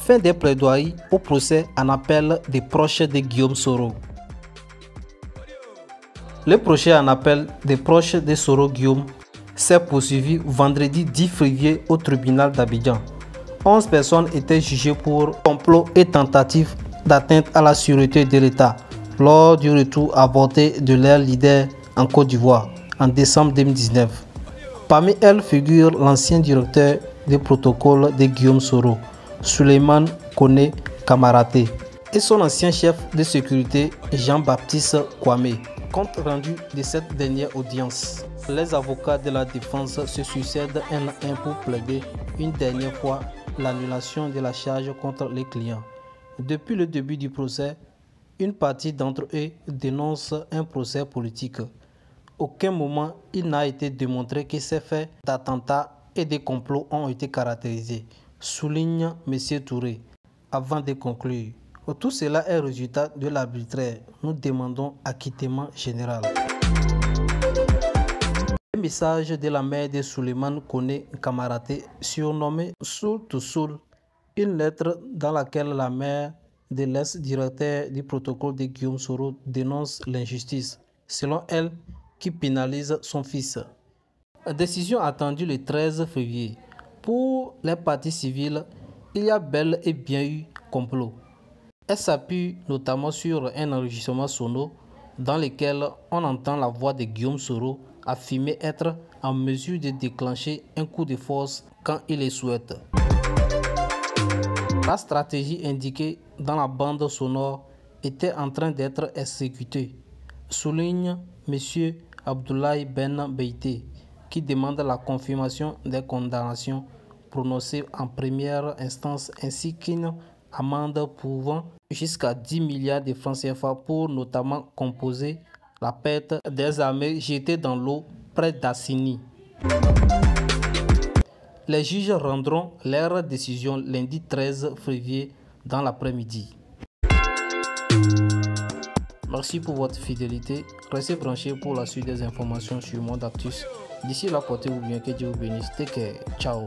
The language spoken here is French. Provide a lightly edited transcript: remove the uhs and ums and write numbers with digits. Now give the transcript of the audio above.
fin des plaidoiries au procès en appel des proches de Guillaume Soro. Le procès en appel des proches de Soro Guillaume s'est poursuivi vendredi 10 février au tribunal d'Abidjan. 11 personnes étaient jugées pour complot et tentative d'atteinte à la sûreté de l'État lors du retour avorté de leur leader en Côte d'Ivoire en décembre 2019. Parmi elles figure l'ancien directeur des protocoles de Guillaume Soro, Souleymane Koné Kamaraté, et son ancien chef de sécurité Jean-Baptiste Kwame. Compte rendu de cette dernière audience, les avocats de la défense se succèdent un à un pour plaider une dernière fois l'annulation de la charge contre les clients. Depuis le début du procès, une partie d'entre eux dénonce un procès politique. Aucun moment il n'a été démontré que ces faits d'attentats et de complots ont été caractérisés, souligne M. Touré, avant de conclure. Tout cela est résultat de l'arbitraire. Nous demandons acquittement général. Le message de la mère de Souleymane Koné Kamaraté, surnommé Soul to Soul, une lettre dans laquelle la mère de l'ex-directeur du protocole de Guillaume Soro dénonce l'injustice, selon elle, qui pénalise son fils. La décision attendue le 13 février. Pour les parties civiles, il y a bel et bien eu complot. Elle s'appuie notamment sur un enregistrement sonore dans lequel on entend la voix de Guillaume Soro affirmer être en mesure de déclencher un coup de force quand il le souhaite. La stratégie indiquée dans la bande sonore était en train d'être exécutée, souligne M. Abdoulaye Ben Beïté, qui demande la confirmation des condamnations prononcées en première instance ainsi qu'une amende pouvant jusqu'à 10 milliards de francs CFA pour notamment composer la perte des armées jetées dans l'eau près d'Assini. Les juges rendront leur décision lundi 13 février dans l'après-midi. Merci pour votre fidélité. Restez branchés pour la suite des informations sur Monde Actus. D'ici là, portez-vous bien, que Dieu vous bénisse. Take care. Ciao.